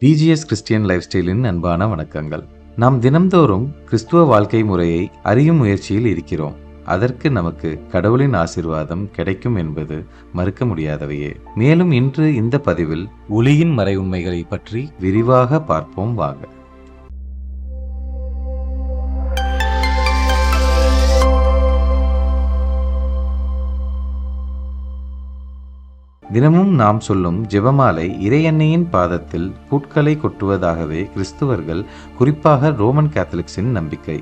BGS Christian life ஸ்டைலின் அன்பான வணக்கங்கள். நாம் தினம்தோறும் கிறிஸ்துவ வாழ்க்கை முறையை அறியும் முயற்சியில் இருக்கிறோம். அதற்கு நமக்கு கடவுளின் ஆசீர்வாதம் கிடைக்கும் என்பது மறுக்க முடியாதவையே. மேலும் இன்று இந்த பதிவில் ஒளியின் மறை உண்மைகளை பற்றி விரிவாக பார்ப்போம் வாங்க. தினமும் நாம் சொல்லும் ஜெபமாலை இறையன்னையின் பாதத்தில் பூட்களை கொட்டுவதாகவே கிறிஸ்துவர்கள், குறிப்பாக ரோமன் கேத்தலிக்ஸின் நம்பிக்கை.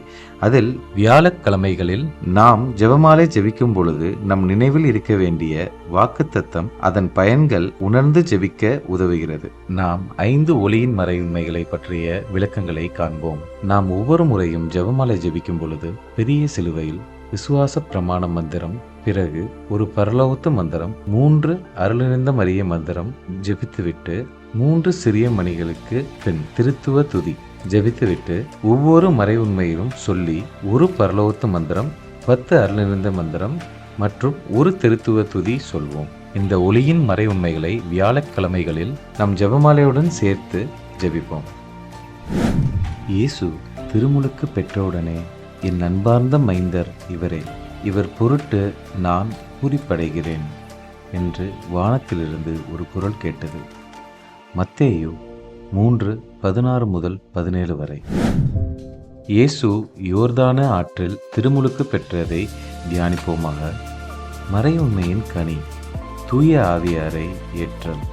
அதில் வியாழக்கிழமைகளில் நாம் ஜெபமாலை ஜெபிக்கும் பொழுது நம் நினைவில் இருக்க வேண்டிய வாக்குத்தத்தம், அதன் பயன்கள் உணர்ந்து ஜெபிக்க உதவுகிறது. நாம் 5 ஒளியின் மறை உண்மைகளை பற்றிய விளக்கங்களை காண்போம். நாம் ஒவ்வொரு முறையும் ஜெபமாலை ஜெபிக்கும் பொழுது பெரிய சிலுவையில் விசுவாச பிரமாண மந்திரம், பிறகு ஒரு பரலோகத்து மந்திரம், 3 அருளிருந்த மரிய மந்திரம் ஜெபித்துவிட்டு 3 சிறிய மணிகளுக்கு பின் திருத்துவ துதி ஜெபித்துவிட்டு ஒவ்வொரு மறை உண்மையிலும் சொல்லி ஒரு பரலோகத்து மந்திரம், 10 அருளிருந்த மந்திரம் மற்றும் ஒரு திருத்துவ துதி சொல்வோம். இந்த ஒளியின் மறை உண்மைகளை வியாழக்கிழமைகளில் நம் ஜெபமாலையுடன் சேர்த்து ஜெபிப்போம். இயேசு திருமுழுக்கு பெற்றவுடனே, என் அன்பார்ந்த மைந்தர் இவரே, இவர் பொருட்டு நான் பூரிப்படைகிறேன் என்று வானத்திலிருந்து ஒரு குரல் கேட்டது. மத்தேயு 3:16 முதல் 17 வரை. இயேசு யோர்தான ஆற்றில் திருமுழுக்கு பெற்றதை தியானிப்போமாக. மறை உண்மையின் கனி, தூய ஆவியாரை ஏற்றல்.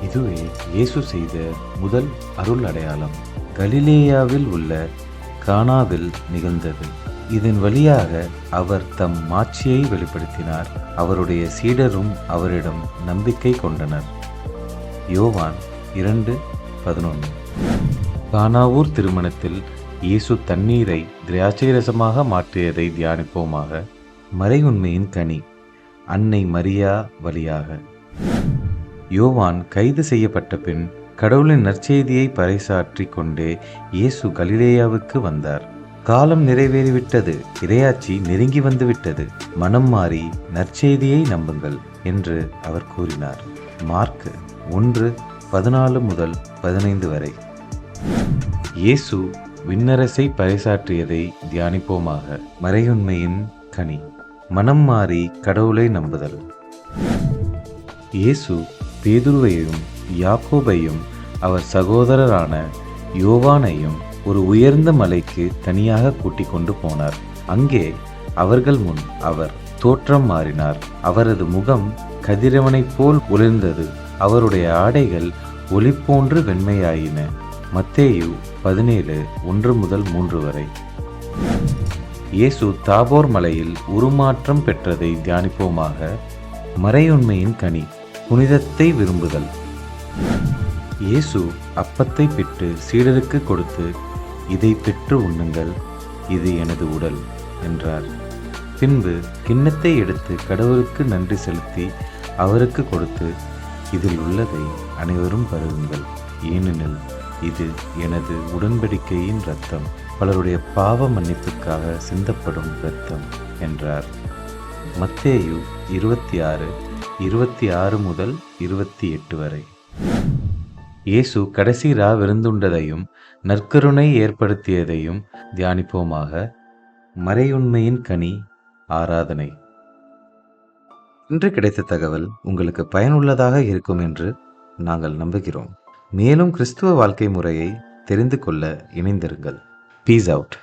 இதுவே இயேசு செய்த முதல் அருள் அடையாளம். கலிலேயாவில் உள்ள கானாவில் நிகழ்ந்தது. இதன் வழியாக அவர் தம் மாட்சியை வெளிப்படுத்தினார். அவருடைய சீடரும் அவரிடம் நம்பிக்கை கொண்டனர். யோவான் 2:11. கானாவூர் திருமணத்தில் இயேசு தண்ணீரை திராட்சை ரசமாக மாற்றியதை தியானிப்போமாக. மறை உண்மையின் கனி, அன்னை மரியா வழியாக. யோவான் கைது செய்யப்பட்ட பின் கடவுளின் நற்செய்தியை பறைசாற்றி கொண்டே இயேசு கலிலேயாவுக்கு வந்தார். காலம் நிறைவேறிவிட்டது, இறையாட்சி நெருங்கி வந்துவிட்டது, மனம் மாறி நற்செய்தியை நம்புங்கள் என்று அவர் கூறினார். மார்க் 1:14 முதல் 15 வரை. இயேசு விண்ணரசை பறைசாற்றியதை தியானிப்போமாக. மறையுண்மையின் கனி, மனம் மாறி கடவுளை நம்புதல். இயேசு பேதுருவையும் யாக்கோபையும் அவர் சகோதரரான யோவானையும் ஒரு உயர்ந்த மலைக்கு தனியாக கூட்டிக் கொண்டு போனார். அங்கே அவர்கள் முன் அவர் தோற்றம் மாறினார். அவரது முகம் கதிரவனைப் போல் ஒளிர்ந்தது. அவருடைய ஆடைகள் ஒளி போன்று வெண்மையாயின. மத்தேயு 17:1 முதல் 3 வரை. இயேசு தாபோர் மலையில் உருமாற்றம் பெற்றதை தியானிப்போமாக. மறையுண்மையின் கனி, புனிதத்தை விரும்புதல். இயேசு அப்பத்தை பிட்டு சீடருக்கு கொடுத்து, இதை பெற்று உண்ணுங்கள், இது எனது உடல் என்றார். பின்பு கிண்ணத்தை எடுத்து கடவுளுக்கு நன்றி செலுத்தி அவருக்கு கொடுத்து, இதில் உள்ளதை அனைவரும் பருகுங்கள், ஏனெனில் இது எனது உடன்படிக்கையின் இரத்தம், பலருடைய பாவ மன்னிப்புக்காக சிந்தப்படும் இரத்தம் என்றார். மத்தேயு 26:26 முதல் 28 வரை. இயேசு கடைசி விருந்துண்டதையும் நற்கருணை ஏற்படுத்தியதையும் தியானிப்போமாக. மறையுண்மையின் கனி, ஆராதனை. இன்று கிடைத்த தகவல் உங்களுக்கு பயனுள்ளதாக இருக்கும் என்று நாங்கள் நம்புகிறோம். மேலும் கிறிஸ்துவ வாழ்க்கை முறையை தெரிந்து கொள்ள இணைந்திருங்கள். Peace out.